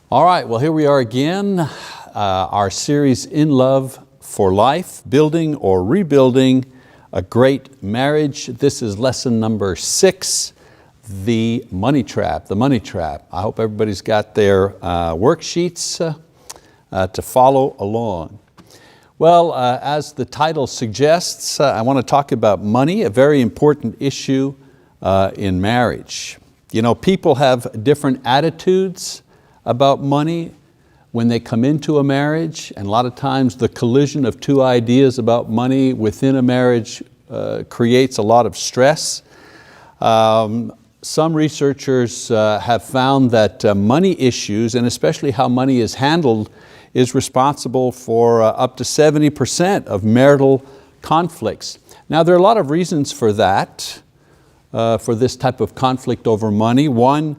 All right, well, here we are again, our series In Love for Life, Building or Rebuilding a Great Marriage. This is lesson number 6, the money trap, I hope everybody's got their worksheets to follow along. Well, as the title suggests, I want to talk about money, a very important issue in marriage. You know, people have different attitudes about money when they come into a marriage, and a lot of times the collision of two ideas about money within a marriage creates a lot of stress. Some researchers have found that money issues, and especially how money is handled, is responsible for up to 70% of marital conflicts. Now, there are a lot of reasons for that, for this type of conflict over money. One,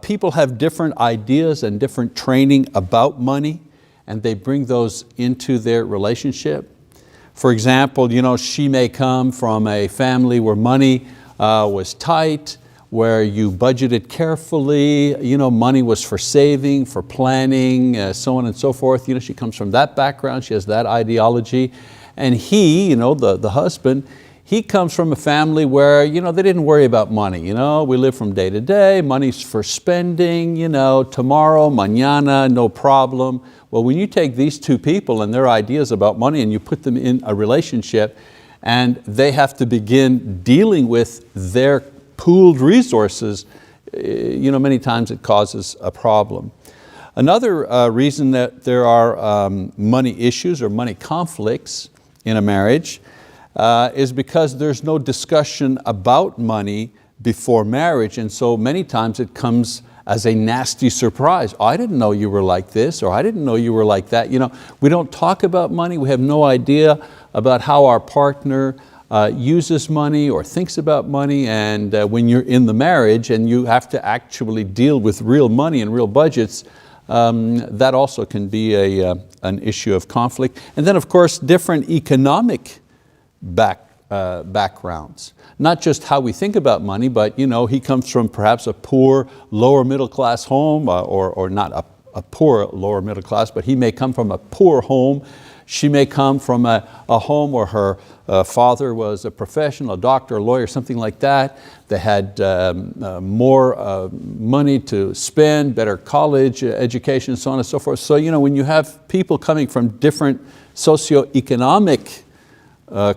people have different ideas and different training about money, and they bring those into their relationship. For example, you know, she may come from a family where money was tight, where you budgeted carefully, you know, money was for saving, for planning, so on and so forth. You know, she comes from that background, she has that ideology. And he, you know, the husband, he comes from a family where, you know, they didn't worry about money. You know, we live from day to day, money's for spending, you know, tomorrow, mañana, no problem. Well, when you take these two people and their ideas about money and you put them in a relationship and they have to begin dealing with their pooled resources, you know, many times it causes a problem. Another reason that there are money issues or money conflicts in a marriage is because there's no discussion about money before marriage, and so many times it comes as a nasty surprise. Oh, I didn't know you were like this, or I didn't know you were like that. You know, we don't talk about money, we have no idea about how our partner uses money or thinks about money, and when you're in the marriage and you have to actually deal with real money and real budgets, that also can be an issue of conflict. And then of course, different economic backgrounds. Not just how we think about money, but you know, he comes from perhaps a poor lower middle class home, or not a poor lower middle class, but he may come from a poor home. She may come from a home where her father was a professional, a doctor, a lawyer, something like that. They had more money to spend, better college education, so on and so forth. So you know, when you have people coming from different socioeconomic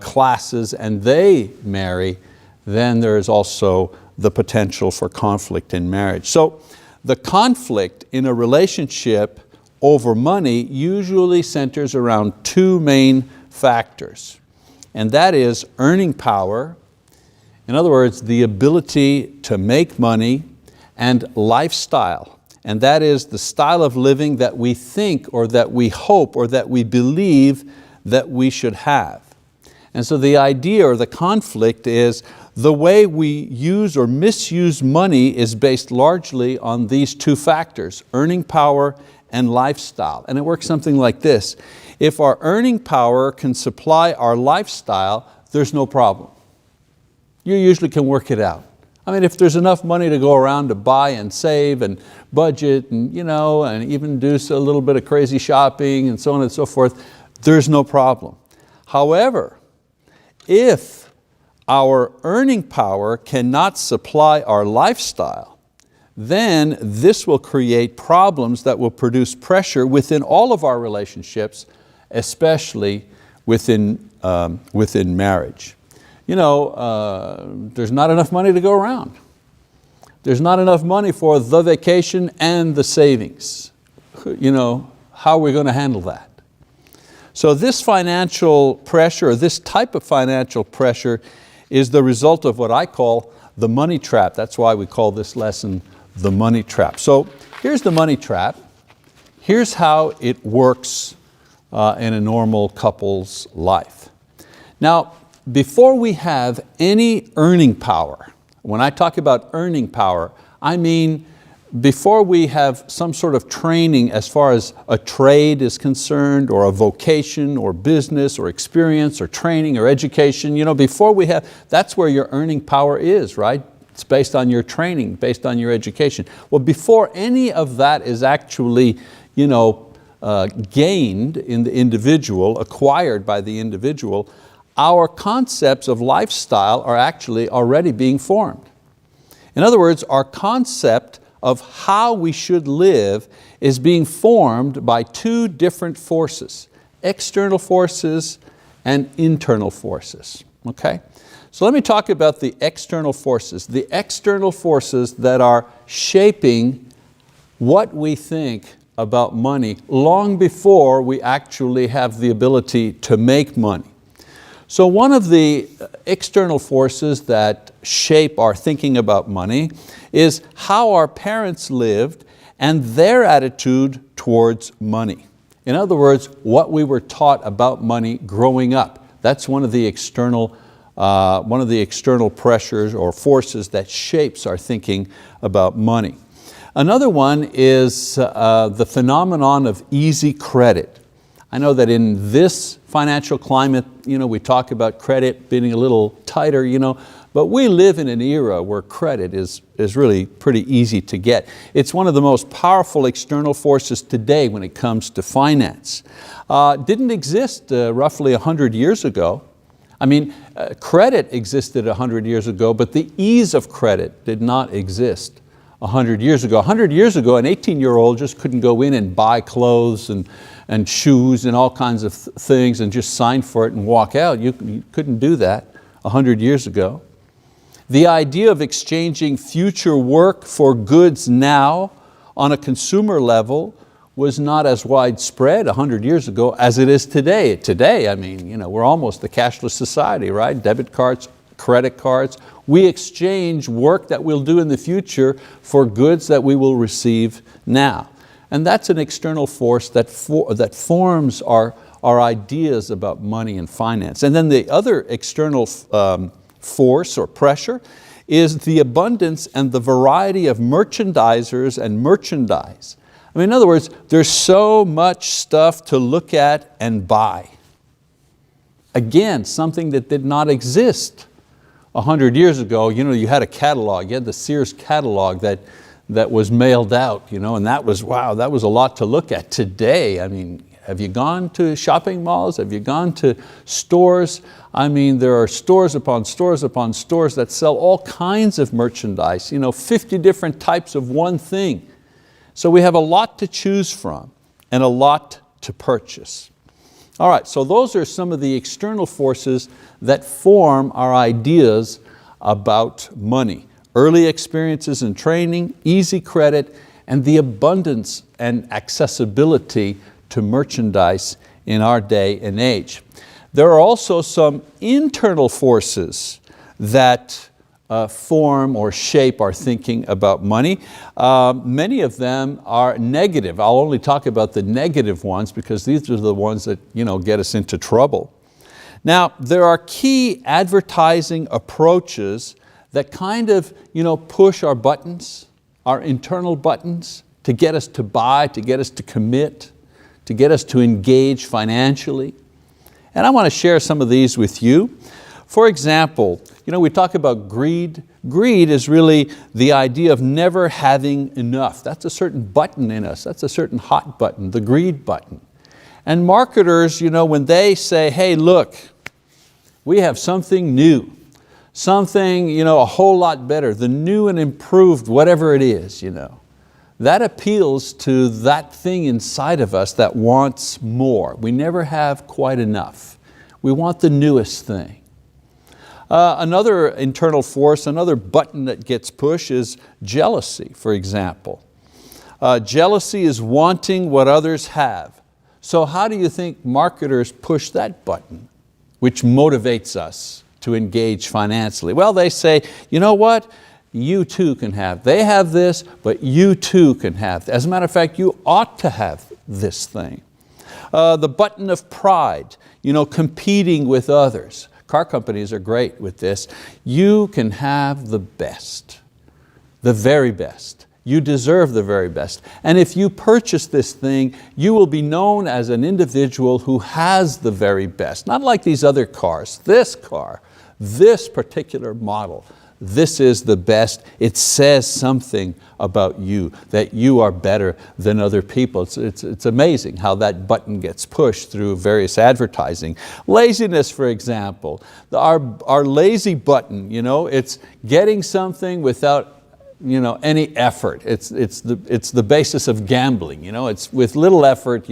classes and they marry, then there is also the potential for conflict in marriage. So the conflict in a relationship over money usually centers around two main factors, and that is earning power, in other words, the ability to make money, and lifestyle, and that is the style of living that we think or that we hope or that we believe that we should have. And so the idea or the conflict is the way we use or misuse money is based largely on these two factors, earning power and lifestyle. And it works something like this. If our earning power can supply our lifestyle, there's no problem. You usually can work it out. I mean, if there's enough money to go around to buy and save and budget and, you know, and even do a little bit of crazy shopping and so on and so forth, there's no problem. However, if our earning power cannot supply our lifestyle, then this will create problems that will produce pressure within all of our relationships, especially within marriage. You know, there's not enough money to go around. There's not enough money for the vacation and the savings. You know, how are we going to handle that? So this financial pressure, or this type of financial pressure, is the result of what I call the money trap. That's why we call this lesson the money trap. So here's the money trap. Here's how it works in a normal couple's life. Now, before we have any earning power, when I talk about earning power, I mean before we have some sort of training as far as a trade is concerned, or a vocation or business or experience or training or education, you know, before we have, that's where your earning power is, right? It's based on your training, based on your education. Well, before any of that is actually, gained in the individual, acquired by the individual, our concepts of lifestyle are actually already being formed. In other words, our concept of how we should live is being formed by two different forces, external forces and internal forces, okay? So let me talk about the external forces that are shaping what we think about money long before we actually have the ability to make money. So one of the external forces that shape our thinking about money is how our parents lived and their attitude towards money. In other words, what we were taught about money growing up. That's one of the external pressures or forces that shapes our thinking about money. Another one is the phenomenon of easy credit. I know that in this financial climate, we talk about credit being a little tighter, but we live in an era where credit is really pretty easy to get. It's one of the most powerful external forces today when it comes to finance. Didn't exist roughly 100 years ago. Credit existed 100 years ago, but the ease of credit did not exist 100 years ago. 100 years ago, an 18-year-old just couldn't go in and buy clothes and shoes and all kinds of things and just sign for it and walk out. You couldn't do that 100 years ago. The idea of exchanging future work for goods now on a consumer level was not as widespread 100 years ago as it is today. Today, we're almost a cashless society, right? Debit cards, credit cards. We exchange work that we'll do in the future for goods that we will receive now. And that's an external force that forms our ideas about money and finance. And then the other external force or pressure is the abundance and the variety of merchandisers and merchandise. In other words, there's so much stuff to look at and buy. Again, something that did not exist 100 years ago. You had a catalog, you had the Sears catalog that was mailed out, and that was, wow, that was a lot to look at. Today, have you gone to shopping malls? Have you gone to stores? There are stores upon stores upon stores that sell all kinds of merchandise, 50 different types of one thing. So we have a lot to choose from and a lot to purchase. All right, so those are some of the external forces that form our ideas about money. Early experiences and training, easy credit, and the abundance and accessibility to merchandise in our day and age. There are also some internal forces that form or shape our thinking about money. Many of them are negative. I'll only talk about the negative ones because these are the ones that get us into trouble. Now, there are key advertising approaches that kind of push our buttons, our internal buttons, to get us to buy, to get us to commit, to get us to engage financially. And I want to share some of these with you. For example, we talk about greed. Greed is really the idea of never having enough. That's a certain button in us. That's a certain hot button, the greed button. And marketers, when they say, hey, look, we have something new, something, a whole lot better, the new and improved, whatever it is, that appeals to that thing inside of us that wants more. We never have quite enough. We want the newest thing. Another internal force, another button that gets pushed is jealousy, for example. Jealousy is wanting what others have. So how do you think marketers push that button, which motivates us to engage financially? Well, they say, you know what? You too can have. They have this, but you too can have. As a matter of fact, you ought to have this thing. The button of pride, competing with others. Car companies are great with this. You can have the best, the very best. You deserve the very best. And if you purchase this thing, you will be known as an individual who has the very best. Not like these other cars. This car, this particular model, this is the best. It says something about you, that you are better than other people. It's amazing how that button gets pushed through various advertising. Laziness, for example, our lazy button, it's getting something without any effort. It's the basis of gambling. It's with little effort,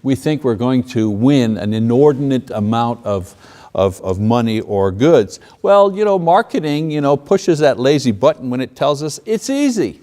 we think we're going to win an inordinate amount of money or goods. Well, marketing, pushes that lazy button when it tells us it's easy.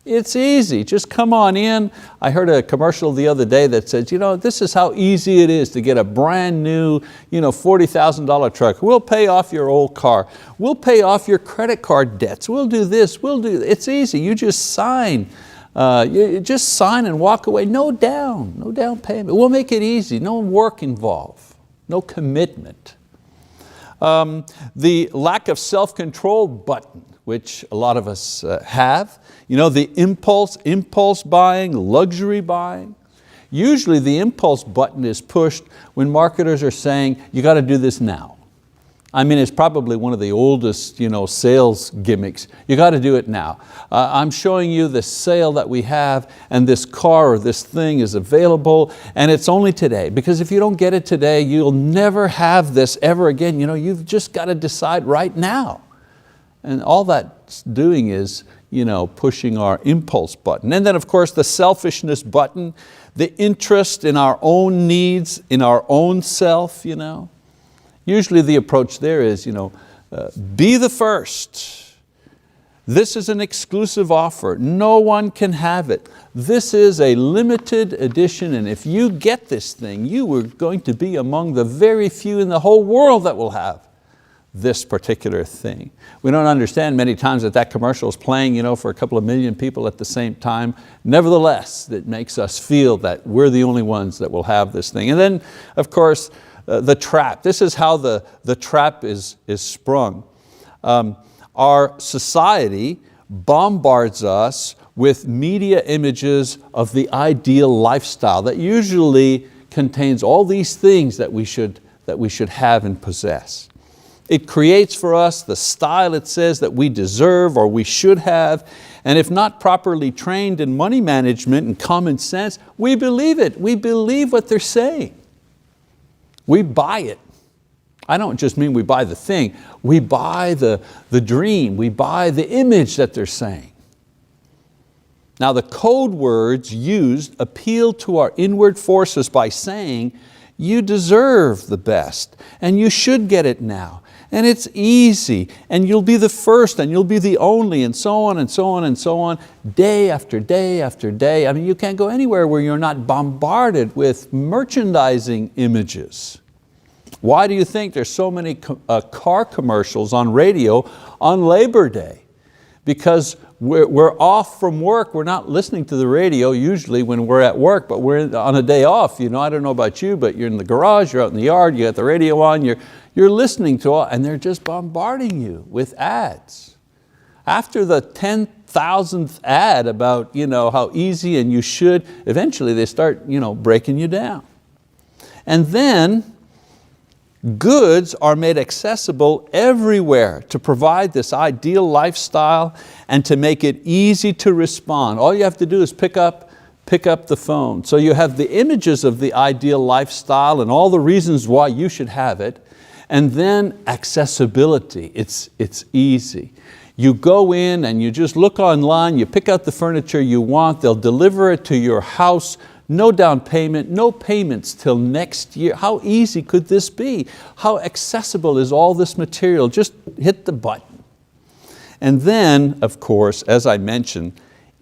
It's easy, just come on in. I heard a commercial the other day that says, this is how easy it is to get a brand new, $40,000 truck. We'll pay off your old car. We'll pay off your credit card debts. We'll do this, it's easy. You just sign. You just sign and walk away. No down payment. We'll make it easy, no work involved. No commitment. The lack of self-control button, which a lot of us have. The impulse buying, luxury buying. Usually the impulse button is pushed when marketers are saying, you got to do this now. I mean, it's probably one of the oldest sales gimmicks. You got to do it now. I'm showing you the sale that we have, and this car or this thing is available, and it's only today. Because if you don't get it today, you'll never have this ever again. You've just got to decide right now. And all that's doing is pushing our impulse button. And then of course the selfishness button, the interest in our own needs, in our own self. Usually the approach there is, be the first. This is an exclusive offer. No one can have it. This is a limited edition, and if you get this thing, you are going to be among the very few in the whole world that will have this particular thing. We don't understand many times that commercial is playing for a couple of million people at the same time. Nevertheless, it makes us feel that we're the only ones that will have this thing. And then, of course, the trap. This is how the trap is sprung. Our society bombards us with media images of the ideal lifestyle that usually contains all these things that we should have and possess. It creates for us the style it says that we deserve or we should have, and if not properly trained in money management and common sense, we believe it. We believe what they're saying. We buy it. I don't just mean we buy the thing, we buy the dream, we buy the image that they're saying. Now the code words used appeal to our inward forces by saying, you deserve the best and you should get it now. And it's easy, and you'll be the first, and you'll be the only, and so on, and so on, and so on, day after day after day. I mean, you can't go anywhere where you're not bombarded with merchandising images. Why do you think there's so many car commercials on radio on Labor Day? Because we're off from work, we're not listening to the radio usually when we're at work, but we're on a day off. I don't know about you, but you're in the garage, you're out in the yard, you got the radio on, you're listening to it, and they're just bombarding you with ads. After the 10,000th ad about how easy and you should, eventually they start breaking you down. And then goods are made accessible everywhere to provide this ideal lifestyle and to make it easy to respond. All you have to do is pick up the phone. So you have the images of the ideal lifestyle and all the reasons why you should have it. And then accessibility, it's easy. You go in and you just look online, you pick out the furniture you want, they'll deliver it to your house, no down payment, no payments till next year. How easy could this be? How accessible is all this material? Just hit the button. And then, of course, as I mentioned,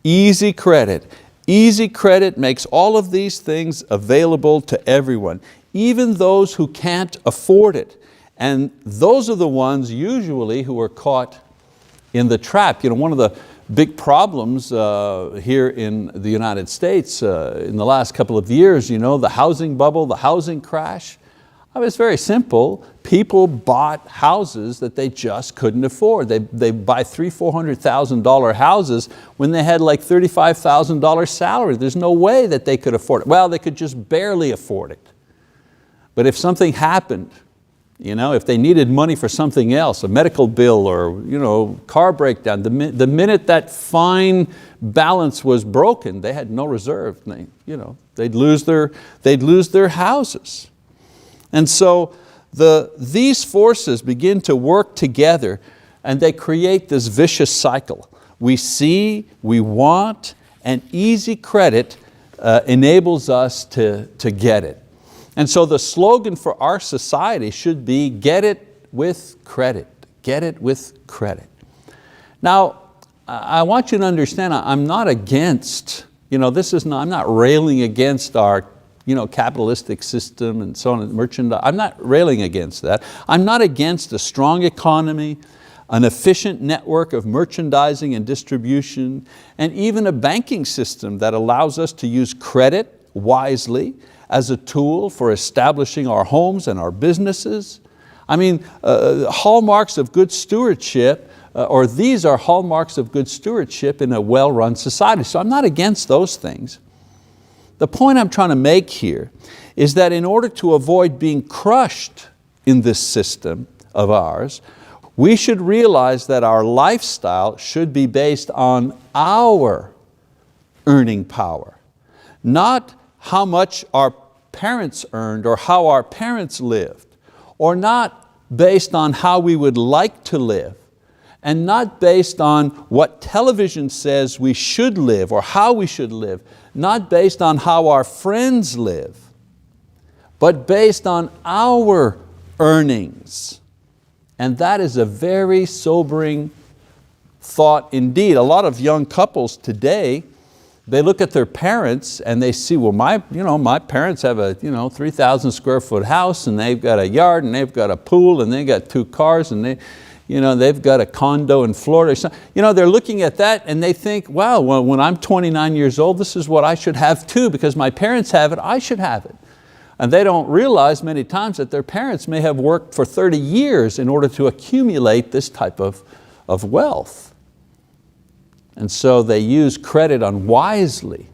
easy credit. Easy credit makes all of these things available to everyone, even those who can't afford it. And those are the ones usually who are caught in the trap. One of the big problems here in the United States in the last couple of years, the housing bubble, the housing crash. It's very simple. People bought houses that they just couldn't afford. They buy $300,000–400,000 houses when they had like $35,000 salary. There's no way that they could afford it. Well, they could just barely afford it. But if something happened, If they needed money for something else, a medical bill or car breakdown, the minute that fine balance was broken, they had no reserve. They'd lose their houses. And so these forces begin to work together and they create this vicious cycle. We see, we want, and easy credit enables us to get it. And so the slogan for our society should be, get it with credit. Get it with credit. Now, I want you to understand, I'm not against, I'm not railing against our capitalistic system and so on, merchandise. I'm not railing against that. I'm not against a strong economy, an efficient network of merchandising and distribution, and even a banking system that allows us to use credit wisely as a tool for establishing our homes and our businesses. Hallmarks of good stewardship, or these are hallmarks of good stewardship in a well-run society. So I'm not against those things. The point I'm trying to make here is that in order to avoid being crushed in this system of ours, we should realize that our lifestyle should be based on our earning power, not how much our parents earned or how our parents lived, or not based on how we would like to live, and not based on what television says we should live or how we should live, not based on how our friends live, but based on our earnings. And that is a very sobering thought indeed. A lot of young couples today, they look at their parents and they see, well, my parents have a 3,000 square foot house and they've got a yard and they've got a pool and they've got 2 cars and they've got a condo in Florida. They're looking at that and they think, wow, well, when I'm 29 years old, this is what I should have too, because my parents have it, I should have it. And they don't realize many times that their parents may have worked for 30 years in order to accumulate this type of wealth. And so they use credit unwisely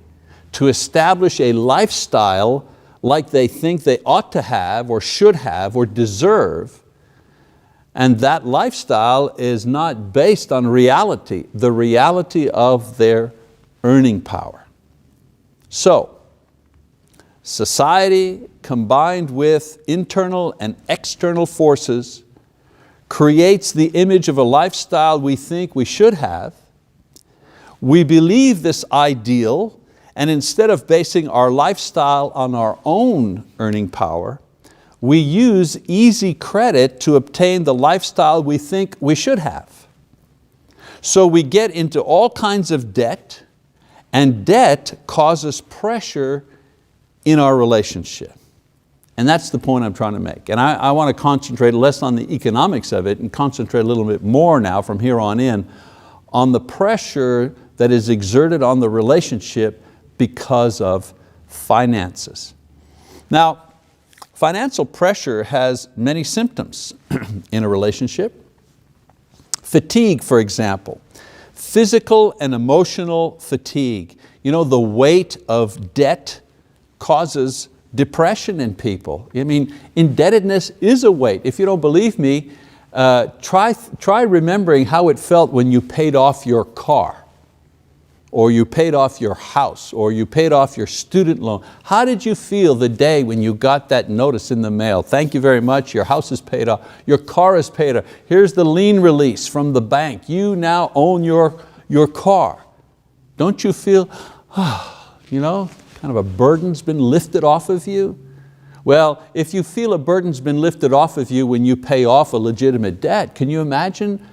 to establish a lifestyle like they think they ought to have or should have or deserve. And that lifestyle is not based on reality, the reality of their earning power. So, society combined with internal and external forces creates the image of a lifestyle we think we should have. We believe this ideal, and instead of basing our lifestyle on our own earning power, we use easy credit to obtain the lifestyle we think we should have. So we get into all kinds of debt, and debt causes pressure in our relationship. And that's the point I'm trying to make. And I want to concentrate less on the economics of it and concentrate a little bit more now from here on in on the pressure that is exerted on the relationship because of finances. Now, financial pressure has many symptoms in a relationship. Fatigue, for example, physical and emotional fatigue. The weight of debt causes depression in people. Indebtedness is a weight. If you don't believe me, try remembering how it felt when you paid off your car, or you paid off your house, or you paid off your student loan. How did you feel the day when you got that notice in the mail? Thank you very much, your house is paid off, your car is paid off, here's the lien release from the bank, you now own your car. Don't you feel, kind of a burden's been lifted off of you? Well, if you feel a burden's been lifted off of you when you pay off a legitimate debt, can you imagine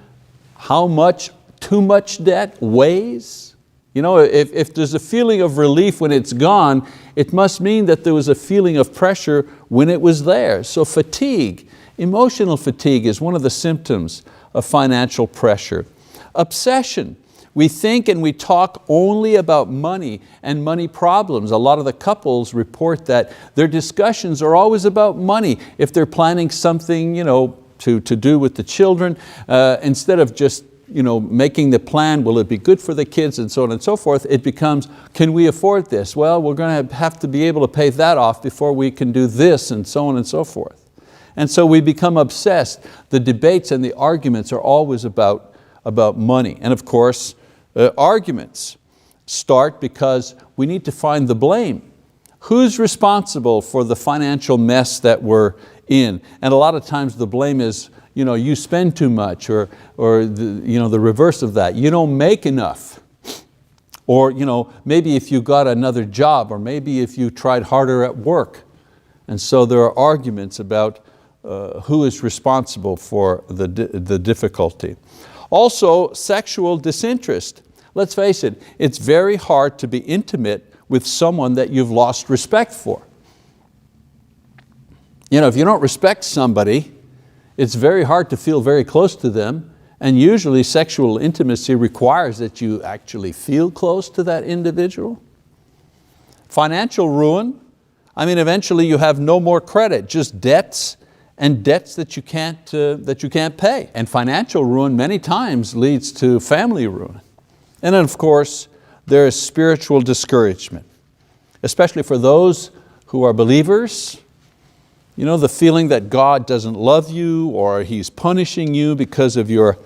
how much too much debt weighs? If there's a feeling of relief when it's gone, it must mean that there was a feeling of pressure when it was there. So fatigue, emotional fatigue is one of the symptoms of financial pressure. Obsession. We think and we talk only about money and money problems. A lot of the couples report that their discussions are always about money. If they're planning something to do with the children, instead of just making the plan, will it be good for the kids and so on and so forth, it becomes, can we afford this? Well, we're going to have to be able to pay that off before we can do this and so on and so forth. And so we become obsessed. The debates and the arguments are always about money. And of course, arguments start because we need to find the blame. Who's responsible for the financial mess that we're in? And a lot of times the blame is, you spend too much, or the reverse of that. You don't make enough. Or maybe if you got another job, or maybe if you tried harder at work. And so there are arguments about who is responsible for the difficulty. Also, sexual disinterest. Let's face it, it's very hard to be intimate with someone that you've lost respect for. If you don't respect somebody, it's very hard to feel very close to them, and usually sexual intimacy requires that you actually feel close to that individual. Financial ruin. Eventually you have no more credit, just debts, and debts that you can't pay. And financial ruin many times leads to family ruin. And then of course, there is spiritual discouragement, especially for those who are believers. The feeling that God doesn't love you, or He's punishing you because of your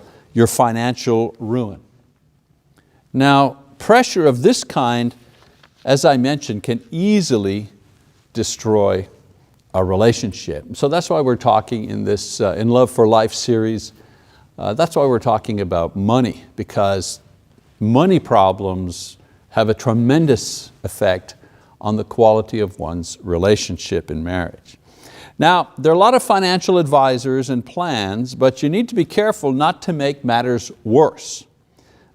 financial ruin. Now, pressure of this kind, as I mentioned, can easily destroy a relationship. So that's why we're talking in this In Love for Life series. That's why we're talking about money, because money problems have a tremendous effect on the quality of one's relationship in marriage. Now, there are a lot of financial advisors and plans, but you need to be careful not to make matters worse.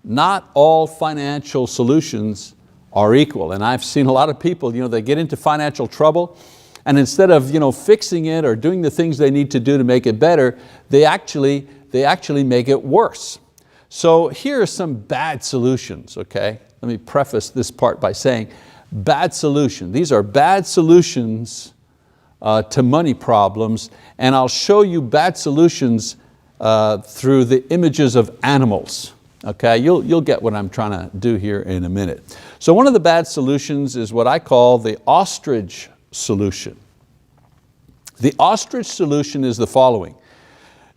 Not all financial solutions are equal. And I've seen a lot of people, they get into financial trouble, and instead of fixing it or doing the things they need to do to make it better, they actually make it worse. So here are some bad solutions, okay? Let me preface this part by saying, bad solution. These are bad solutions to money problems, and I'll show you bad solutions through the images of animals. Okay, you'll get what I'm trying to do here in a minute. So one of the bad solutions is what I call the ostrich solution. The ostrich solution is the following: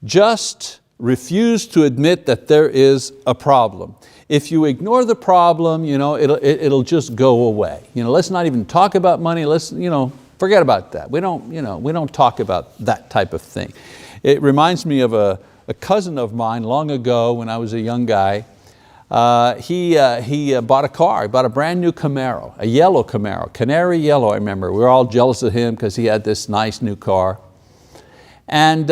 just refuse to admit that there is a problem. If you ignore the problem, it'll just go away. Let's not even talk about money. Let's forget about that. We don't talk about that type of thing. It reminds me of a cousin of mine long ago when I was a young guy. He bought a car. He bought a brand new Camaro, a yellow Camaro, canary yellow, I remember. We were all jealous of him because he had this nice new car. And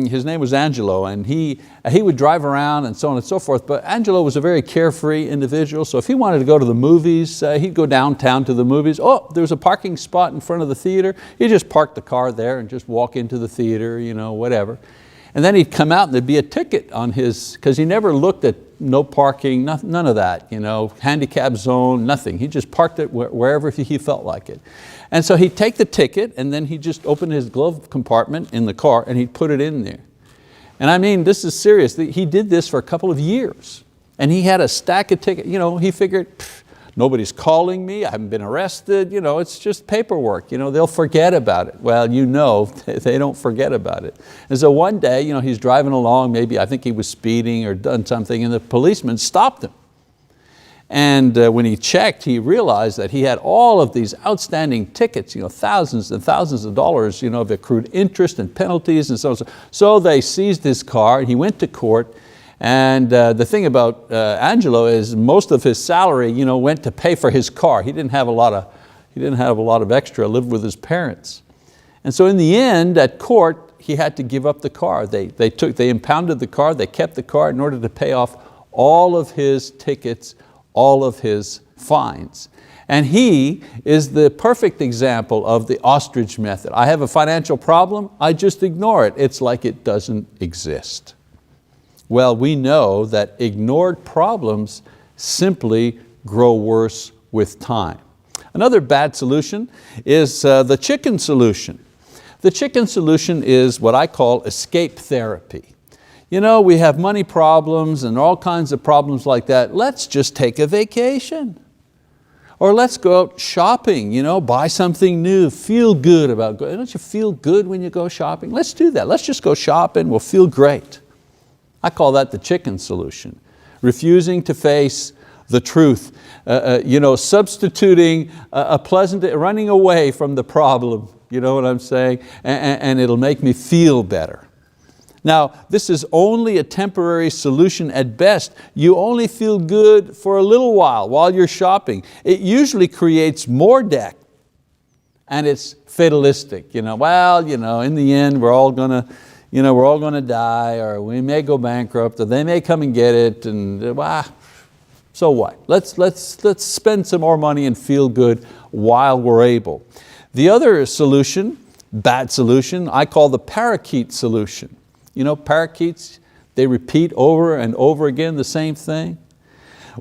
his name was Angelo, and he would drive around and so on and so forth, but Angelo was a very carefree individual, so if he wanted to go to the movies, he'd go downtown to the movies. Oh, there was a parking spot in front of the theater. He'd just park the car there and just walk into the theater, whatever. And then he'd come out and there'd be a ticket on his, because he never looked at no parking, none of that, handicap zone, nothing. He just parked it wherever he felt like it. And so he'd take the ticket and then he'd just open his glove compartment in the car and he'd put it in there. And this is serious. He did this for a couple of years. And he had a stack of tickets. He figured, nobody's calling me, I haven't been arrested, it's just paperwork, they'll forget about it. Well, they don't forget about it. And so one day, he's driving along, maybe I think he was speeding or done something, and the policeman stopped him. And when he checked, he realized that he had all of these outstanding tickets, thousands and thousands of dollars, of accrued interest and penalties and so on. So they seized his car and he went to court. And the thing about Angelo is most of his salary, went to pay for his car. He didn't have a lot of extra, lived with his parents. And so in the end, at court, he had to give up the car. They impounded the car, they kept the car in order to pay off all of his tickets, all of his fines. And he is the perfect example of the ostrich method. I have a financial problem, I just ignore it. It's like it doesn't exist. Well, we know that ignored problems simply grow worse with time. Another bad solution is the chicken solution. The chicken solution is what I call escape therapy. We have money problems and all kinds of problems like that. Let's just take a vacation. Or let's go out shopping, buy something new, feel good about going. Don't you feel good when you go shopping? Let's do that. Let's just go shopping, we'll feel great. I call that the chicken solution. Refusing to face the truth, substituting a pleasant, running away from the problem, you know what I'm saying? And it'll make me feel better. Now, this is only a temporary solution at best. You only feel good for a little while you're shopping. It usually creates more debt, and it's fatalistic. In the end, we're all going to die, or we may go bankrupt, or they may come and get it, and so what? Let's spend some more money and feel good while we're able. The other solution, bad solution, I call the parakeet solution. Parakeets, they repeat over and over again the same thing.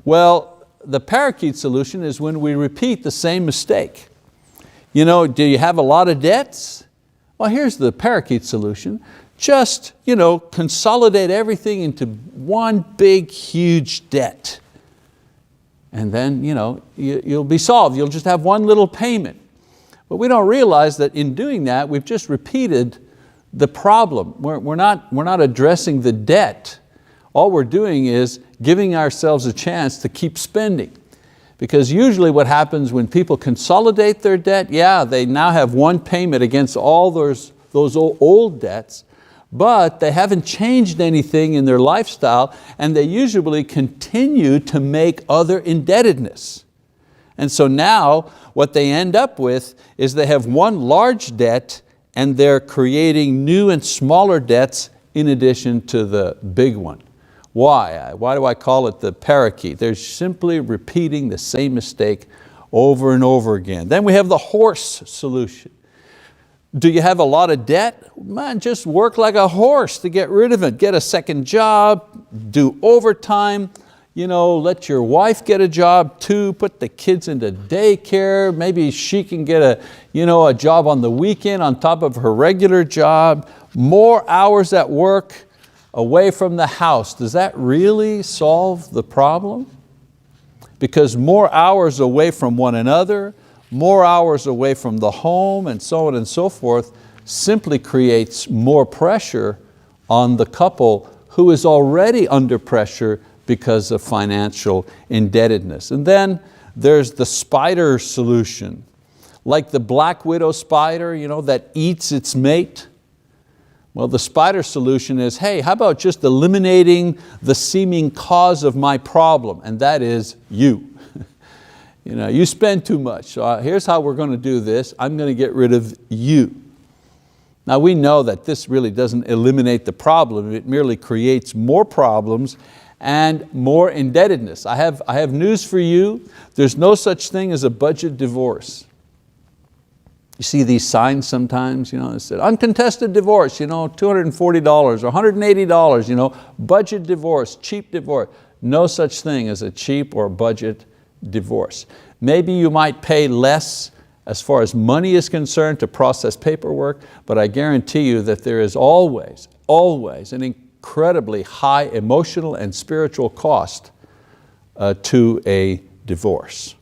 Well, the parakeet solution is when we repeat the same mistake. Do you have a lot of debts? Well, here's the parakeet solution. Just, consolidate everything into one big, huge debt. And then, you'll be solved. You'll just have one little payment. But we don't realize that in doing that, we've just repeated the problem. We're not addressing the debt. All we're doing is giving ourselves a chance to keep spending. Because usually what happens when people consolidate their debt, they now have one payment against all those old debts, but they haven't changed anything in their lifestyle, and they usually continue to make other indebtedness. And so now what they end up with is they have one large debt, and they're creating new and smaller debts in addition to the big one. Why? Why do I call it the parakeet? They're simply repeating the same mistake over and over again. Then we have the horse solution. Do you have a lot of debt? Man, just work like a horse to get rid of it. Get a second job, do overtime, let your wife get a job too, put the kids into daycare, maybe she can get a job on the weekend on top of her regular job, more hours at work, away from the house. Does that really solve the problem? Because more hours away from one another, more hours away from the home, and so on and so forth, simply creates more pressure on the couple who is already under pressure because of financial indebtedness. And then there's the spider solution. Like the black widow spider, that eats its mate. Well, the spider solution is, hey, how about just eliminating the seeming cause of my problem, and that is you. You spend too much, so here's how we're going to do this. I'm going to get rid of you. Now we know that this really doesn't eliminate the problem, it merely creates more problems and more indebtedness. I have news for you. There's no such thing as a budget divorce. You see these signs sometimes, it said, uncontested divorce, $240 or $180, budget divorce, cheap divorce. No such thing as a cheap or budget divorce. Maybe you might pay less as far as money is concerned to process paperwork, but I guarantee you that there is always an incredibly high emotional and spiritual cost to a divorce.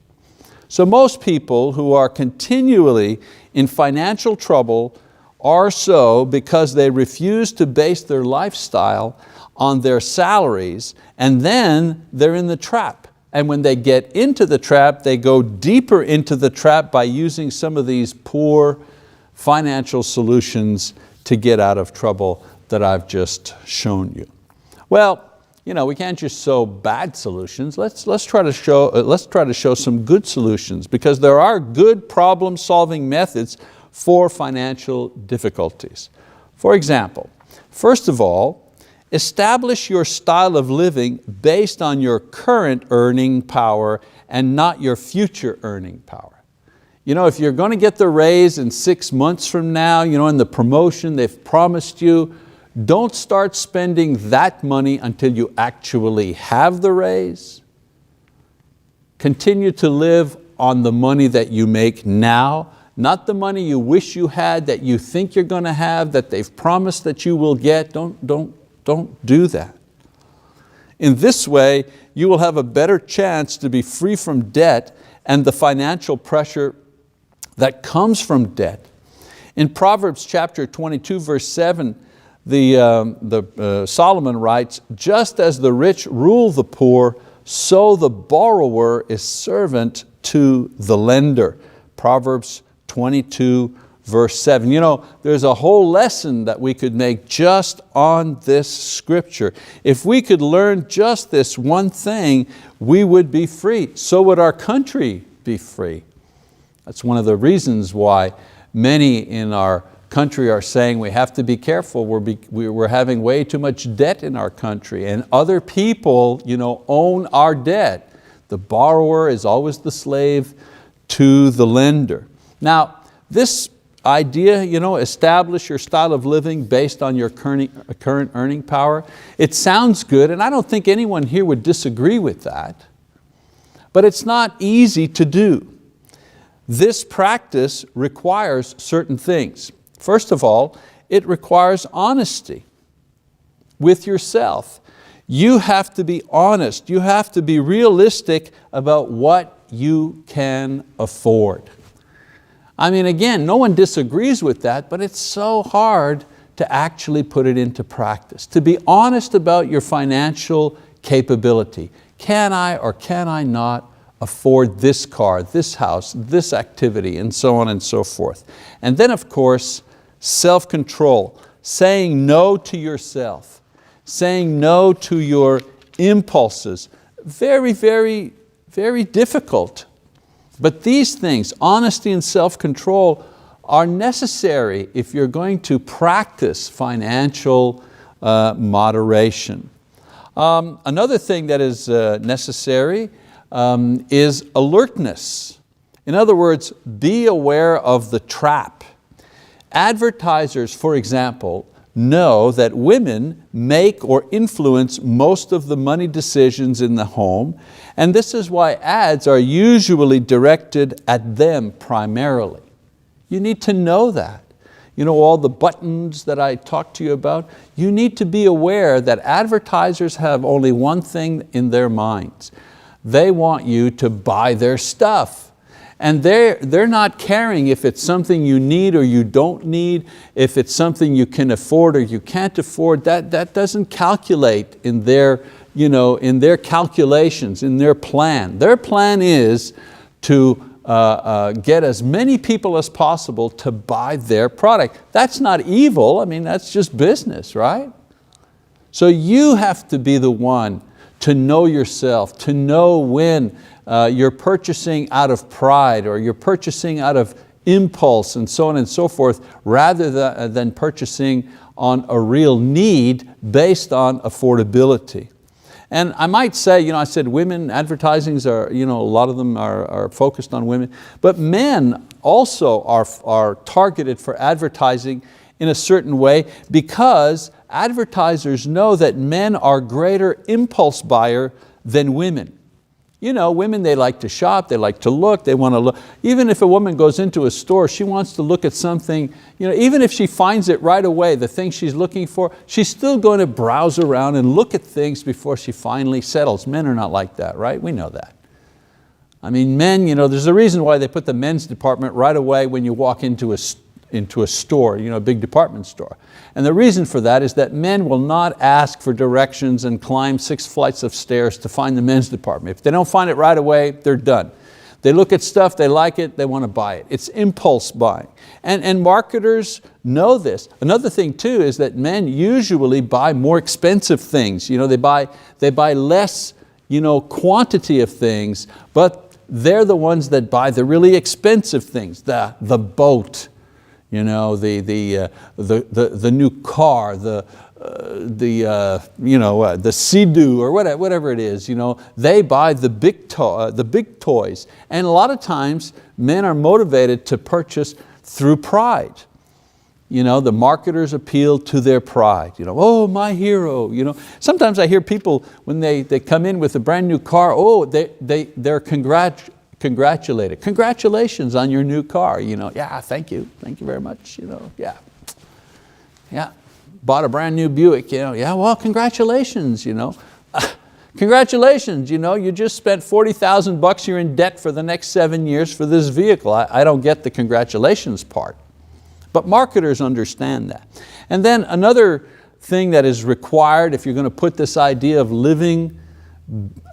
So most people who are continually in financial trouble are so because they refuse to base their lifestyle on their salaries, and then they're in the trap. And when they get into the trap, they go deeper into the trap by using some of these poor financial solutions to get out of trouble that I've just shown you. Well, we can't just show bad solutions. Let's try to show some good solutions, because there are good problem-solving methods for financial difficulties. For example, first of all, establish your style of living based on your current earning power and not your future earning power. If you're going to get the raise in 6 months from now, in the promotion they've promised you, don't start spending that money until you actually have the raise. Continue to live on the money that you make now, not the money you wish you had, that you think you're going to have, that they've promised that you will get. Don't do that. In this way, you will have a better chance to be free from debt and the financial pressure that comes from debt. In Proverbs chapter 22, verse 7, Solomon writes, "Just as the rich rule the poor, so the borrower is servant to the lender." Proverbs 22, verse 7. You know, there's a whole lesson that we could make just on this scripture. If we could learn just this one thing, we would be free. So would our country be free. That's one of the reasons why many in our country are saying we have to be careful. We're having way too much debt in our country, and other people, you know, own our debt. The borrower is always the slave to the lender. Now, this idea, you know, establish your style of living based on your current earning power, it sounds good, and I don't think anyone here would disagree with that, but it's not easy to do. This practice requires certain things. First of all, it requires honesty with yourself. You have to be honest. You have to be realistic about what you can afford. I mean, again, no one disagrees with that, but it's so hard to actually put it into practice. To be honest about your financial capability. Can I or can I not afford this car, this house, this activity, and so on and so forth. And then, of course, self-control, saying no to yourself, saying no to your impulses. Very, very, very difficult. But these things, honesty and self-control, are necessary if you're going to practice financial moderation. Another thing that is necessary is alertness. In other words, be aware of the trap. Advertisers, for example, know that women make or influence most of the money decisions in the home, and this is why ads are usually directed at them primarily. You need to know that. You know, all the buttons that I talked to you about, you need to be aware that advertisers have only one thing in their minds. They want you to buy their stuff. And they're not caring if it's something you need or you don't need, if it's something you can afford or you can't afford. That doesn't calculate in their, in their calculations, in their plan. Their plan is to get as many people as possible to buy their product. That's not evil, I mean, that's just business, right? So you have to be the one to know yourself, to know when you're purchasing out of pride or you're purchasing out of impulse and so on and so forth, rather than purchasing on a real need based on affordability. And I might say, I said women, advertisings are, a lot of them are focused on women, but men also are targeted for advertising in a certain way because advertisers know that men are greater impulse buyer than women. Women, they like to shop, they like to look, they want to look. Even if a woman goes into a store, she wants to look at something, even if she finds it right away, the thing she's looking for, she's still going to browse around and look at things before she finally settles. Men are not like that, right? We know that. I mean, men, there's a reason why they put the men's department right away when you walk into a store, a big department store. And the reason for that is that men will not ask for directions and climb 6 flights of stairs to find the men's department. If they don't find it right away, they're done. They look at stuff, they like it, they want to buy it. It's impulse buying. And marketers know this. Another thing too is that men usually buy more expensive things. They buy less quantity of things, but they're the ones that buy the really expensive things, the boat, the new car, the Sea-Doo or whatever it is. They buy the big toys, and a lot of times men are motivated to purchase through pride. The marketers appeal to their pride. Oh, my hero. Sometimes I hear people when they come in with a brand new car, they're congratulated. Congratulations on your new car. Yeah, thank you very much. Yeah, bought a brand new Buick. Yeah, well, congratulations. Congratulations, you just spent 40,000 bucks, you're in debt for the next 7 years for this vehicle. I don't get the congratulations part. But marketers understand that. And then another thing that is required if you're going to put this idea of living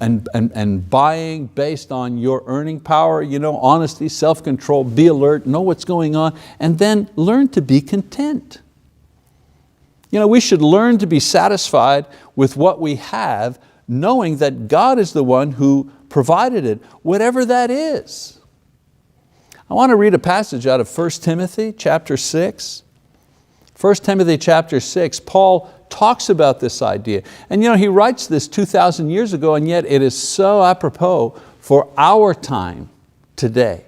and buying based on your earning power, honesty, self-control, be alert, know what's going on, and then learn to be content. We should learn to be satisfied with what we have, knowing that God is the one who provided it, whatever that is. I want to read a passage out of 1 Timothy chapter 6. 1 Timothy chapter 6, Paul talks about this idea. And he writes this 2,000 years ago, and yet it is so apropos for our time today.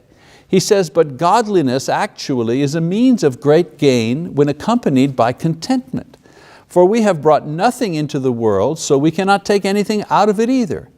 He says, but godliness actually is a means of great gain when accompanied by contentment. For we have brought nothing into the world, so we cannot take anything out of it either.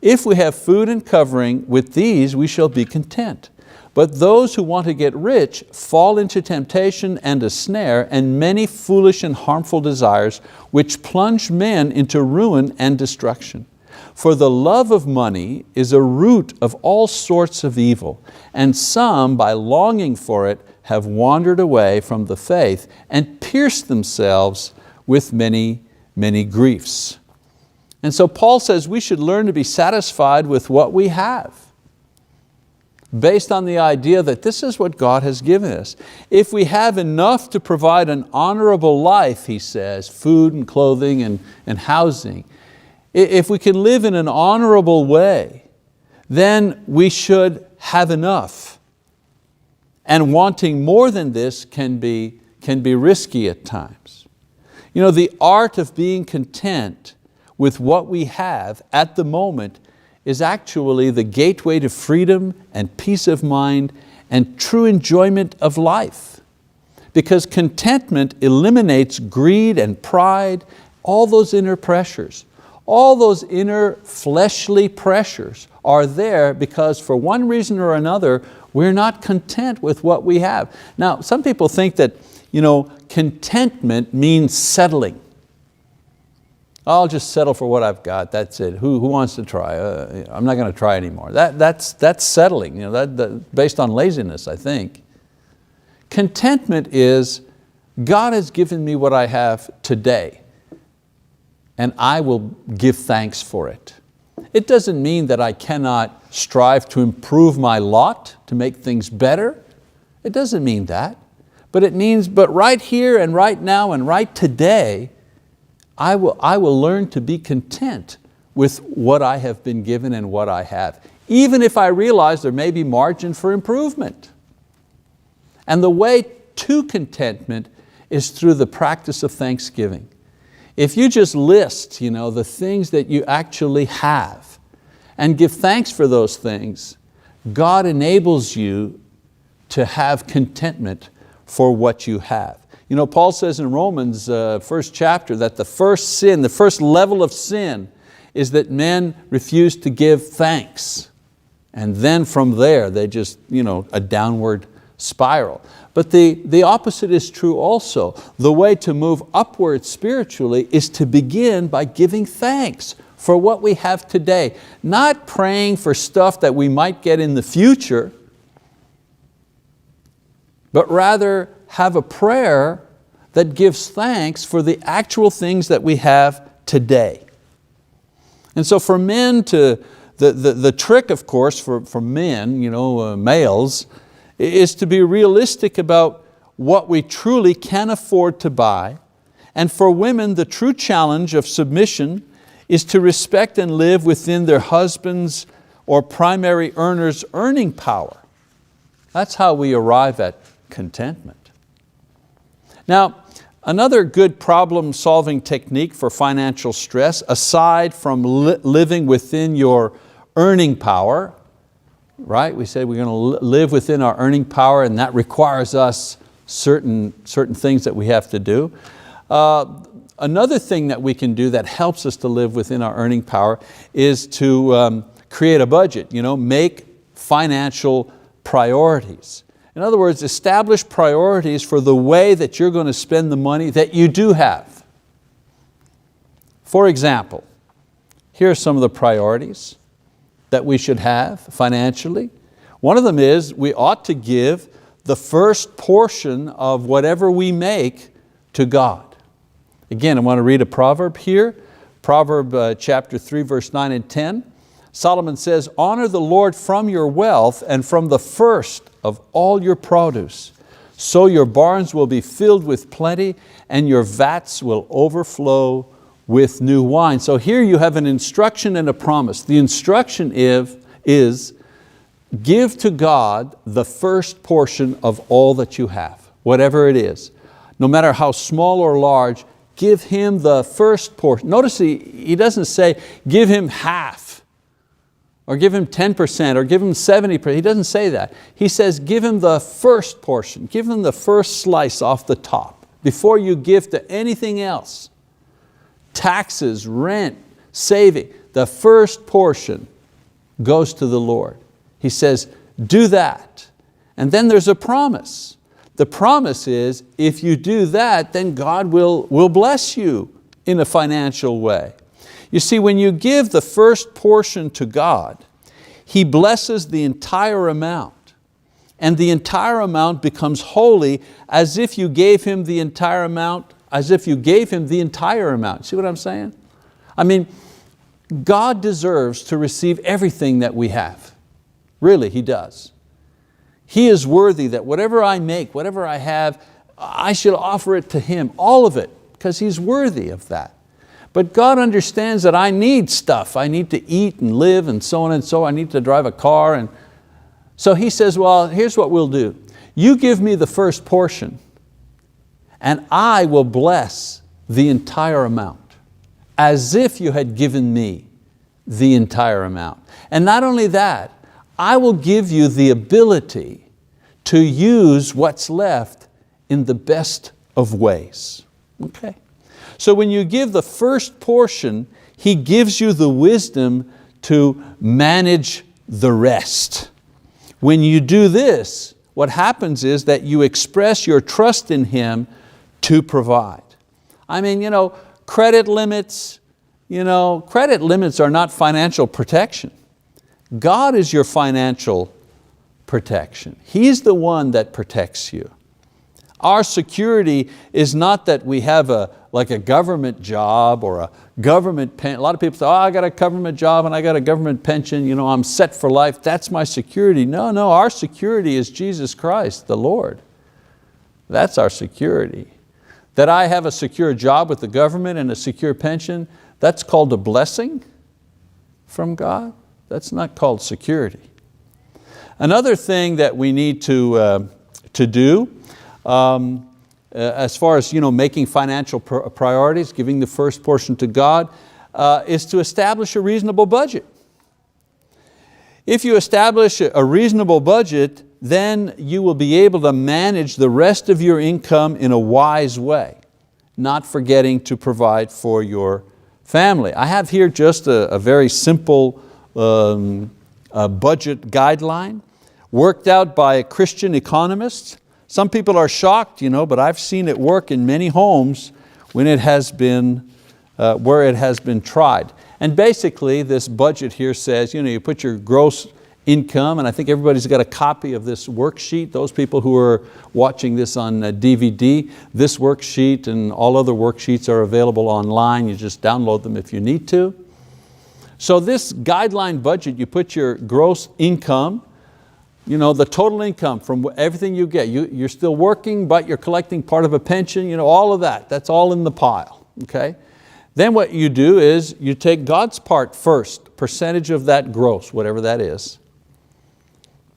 If we have food and covering, with these we shall be content. But those who want to get rich fall into temptation and a snare and many foolish and harmful desires, which plunge men into ruin and destruction. For the love of money is a root of all sorts of evil, and some, by longing for it, have wandered away from the faith and pierced themselves with many, many griefs. And so Paul says we should learn to be satisfied with what we have, based on the idea that this is what God has given us. If we have enough to provide an honorable life, he says, food and clothing and housing, if we can live in an honorable way, then we should have enough. And wanting more than this can be risky at times. The art of being content with what we have at the moment is actually the gateway to freedom and peace of mind and true enjoyment of life. Because contentment eliminates greed and pride, all those inner pressures. All those inner fleshly pressures are there because for one reason or another, we're not content with what we have. Now, some people think that contentment means settling. I'll just settle for what I've got, that's it. Who wants to try? I'm not going to try anymore. That's settling, based on laziness, I think. Contentment is, God has given me what I have today, and I will give thanks for it. It doesn't mean that I cannot strive to improve my lot, to make things better. It doesn't mean that. But it means, but right here and right now and right today, I will learn to be content with what I have been given and what I have, even if I realize there may be margin for improvement. And the way to contentment is through the practice of thanksgiving. If you just list the things that you actually have and give thanks for those things, God enables you to have contentment for what you have. Paul says in Romans first chapter that the first sin, the first level of sin is that men refuse to give thanks. And then from there they just, a downward spiral. But the opposite is true also. The way to move upward spiritually is to begin by giving thanks for what we have today. Not praying for stuff that we might get in the future, but rather have a prayer that gives thanks for the actual things that we have today. And so for men the trick, of course, for men, males, is to be realistic about what we truly can afford to buy. And for women, the true challenge of submission is to respect and live within their husband's or primary earner's earning power. That's how we arrive at contentment. Now, another good problem-solving technique for financial stress, aside from living within your earning power, right? We said we're going to live within our earning power, and that requires us certain things that we have to do. Another thing that we can do that helps us to live within our earning power is to create a budget, make financial priorities. In other words, establish priorities for the way that you're going to spend the money that you do have. For example, here are some of the priorities that we should have financially. One of them is we ought to give the first portion of whatever we make to God. Again, I want to read a proverb here. Proverb chapter 3, verse 9 and 10. Solomon says, honor the Lord from your wealth and from the first of all your produce. So your barns will be filled with plenty and your vats will overflow with new wine. So here you have an instruction and a promise. The instruction is give to God the first portion of all that you have, whatever it is. No matter how small or large, give Him the first portion. Notice he doesn't say give Him half, or give Him 10%, or give Him 70%. He doesn't say that. He says give Him the first portion. Give Him the first slice off the top before you give to anything else. Taxes, rent, saving, the first portion goes to the Lord. He says, do that. And then there's a promise. The promise is, if you do that, then God will bless you in a financial way. You see, when you give the first portion to God, He blesses the entire amount. And the entire amount becomes holy as if you gave Him the entire amount, as if you gave Him the entire amount. See what I'm saying? I mean, God deserves to receive everything that we have. Really, He does. He is worthy that whatever I make, whatever I have, I should offer it to Him, all of it, because He's worthy of that. But God understands that I need stuff. I need to eat and live and so on and so on. I need to drive a car. And so He says, well, here's what we'll do. You give me the first portion and I will bless the entire amount as if you had given me the entire amount. And not only that, I will give you the ability to use what's left in the best of ways. Okay. So when you give the first portion, He gives you the wisdom to manage the rest. When you do this, what happens is that you express your trust in Him to provide. I mean, credit limits are not financial protection. God is your financial protection. He's the one that protects you. Our security is not that we have like a government job or a government pension. A lot of people say, I got a government job and I got a government pension, I'm set for life, that's my security. No, our security is Jesus Christ, the Lord. That's our security. That I have a secure job with the government and a secure pension, that's called a blessing from God. That's not called security. Another thing that we need to do, as far as making financial priorities, giving the first portion to God, is to establish a reasonable budget. If you establish a reasonable budget, then you will be able to manage the rest of your income in a wise way, not forgetting to provide for your family. I have here just a very simple budget guideline worked out by Christian economists. Some people are shocked, but I've seen it work in many homes when it has been, where it has been tried. And basically this budget here says, you put your gross income, and I think everybody's got a copy of this worksheet. Those people who are watching this on DVD, this worksheet and all other worksheets are available online. You just download them if you need to. So this guideline budget, you put your gross income, the total income from everything you get. You're still working, but you're collecting part of a pension, all of that. That's all in the pile, okay? Then what you do is you take God's part first, percentage of that gross, whatever that is.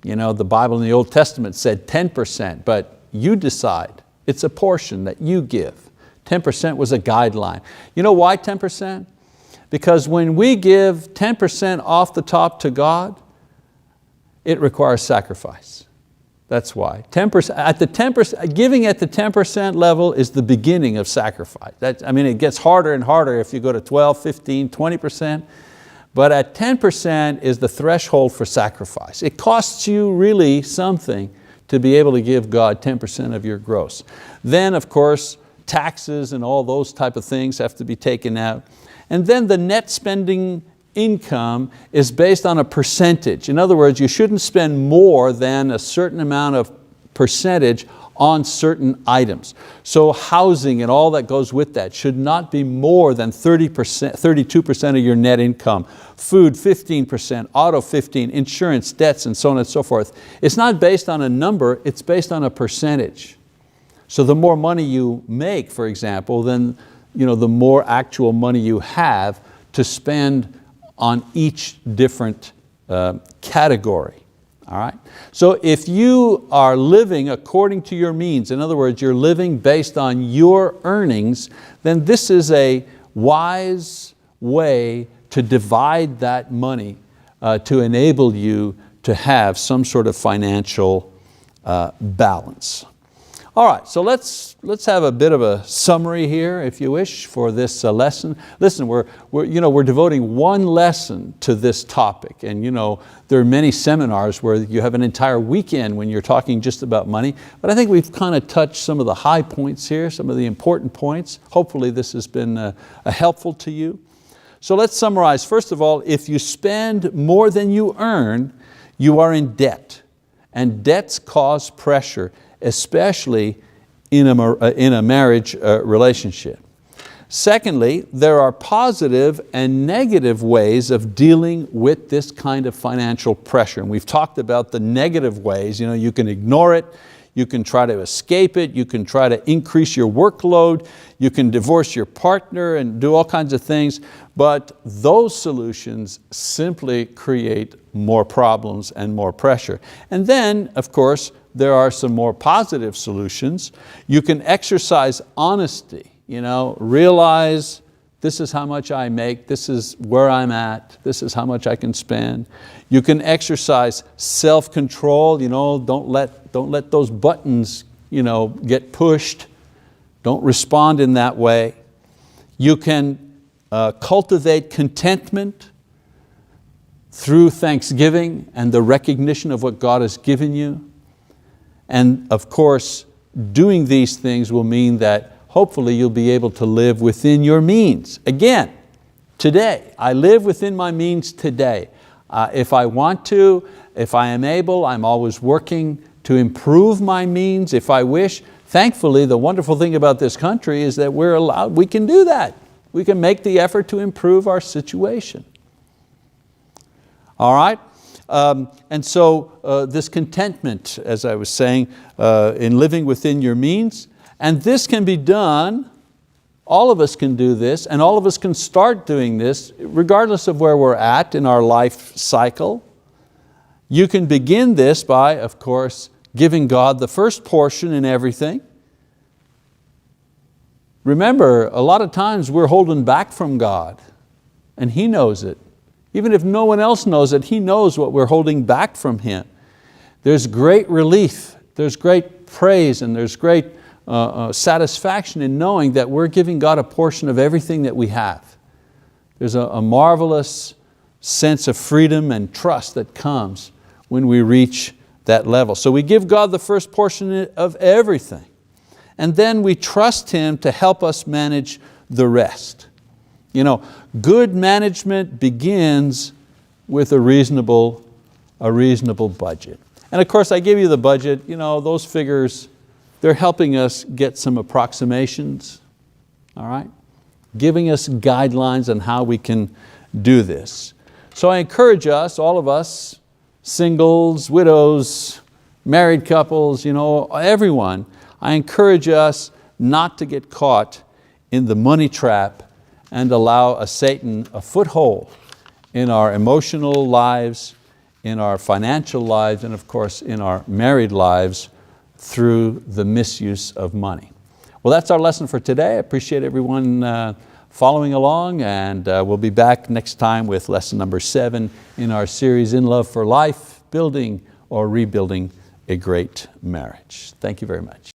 The Bible in the Old Testament said 10%, but you decide. It's a portion that you give. 10% was a guideline. You know why 10%? Because when we give 10% off the top to God, it requires sacrifice. That's why. 10%, giving at the 10% level is the beginning of sacrifice. It gets harder and harder if you go to 12, 15, 20%. But at 10% is the threshold for sacrifice. It costs you really something to be able to give God 10% of your gross. Then of course, taxes and all those type of things have to be taken out. And then the net spending income is based on a percentage. In other words, you shouldn't spend more than a certain amount of percentage on certain items. So housing and all that goes with that should not be more than 32% of your net income. Food 15%, auto 15%, insurance, debts, and so on and so forth. It's not based on a number, it's based on a percentage. So the more money you make, for example, then the more actual money you have to spend on each different category. All right? So if you are living according to your means, in other words, you're living based on your earnings, then this is a wise way to divide that money to enable you to have some sort of financial balance. All right, so let's have a bit of a summary here, if you wish, for this lesson. Listen, we're devoting one lesson to this topic, and there are many seminars where you have an entire weekend when you're talking just about money, but I think we've kind of touched some of the high points here, some of the important points. Hopefully this has been helpful to you. So let's summarize. First of all, if you spend more than you earn, you are in debt, and debts cause pressure, especially in a marriage relationship. Secondly, there are positive and negative ways of dealing with this kind of financial pressure. And we've talked about the negative ways. You can ignore it, you can try to escape it, you can try to increase your workload, you can divorce your partner and do all kinds of things, but those solutions simply create more problems and more pressure. And then, of course, there are some more positive solutions. You can exercise honesty, realize this is how much I make, this is where I'm at, this is how much I can spend. You can exercise self-control, don't let those buttons get pushed. Don't respond in that way. You can cultivate contentment through thanksgiving and the recognition of what God has given you. And of course, doing these things will mean that hopefully you'll be able to live within your means. Again, today, I live within my means today. If I want to, if I am able, I'm always working to improve my means if I wish. Thankfully, the wonderful thing about this country is that we can do that. We can make the effort to improve our situation. All right? And so this contentment, as I was saying, in living within your means, and this can be done, all of us can do this, and all of us can start doing this regardless of where we're at in our life cycle. You can begin this by, of course, giving God the first portion in everything. Remember, a lot of times we're holding back from God, and He knows it. Even if no one else knows it, He knows what we're holding back from Him. There's great relief, there's great praise, and there's great satisfaction in knowing that we're giving God a portion of everything that we have. There's a marvelous sense of freedom and trust that comes when we reach that level. So we give God the first portion of everything, and then we trust Him to help us manage the rest. Good management begins with a reasonable budget. And of course, I give you the budget, those figures, they're helping us get some approximations, all right? Giving us guidelines on how we can do this. So I encourage us, all of us, singles, widows, married couples, everyone, I encourage us not to get caught in the money trap and allow Satan a foothold in our emotional lives, in our financial lives, and of course in our married lives through the misuse of money. Well, that's our lesson for today. I appreciate everyone following along, and we'll be back next time with lesson number 7 in our series, In Love for Life, Building or Rebuilding a Great Marriage. Thank you very much.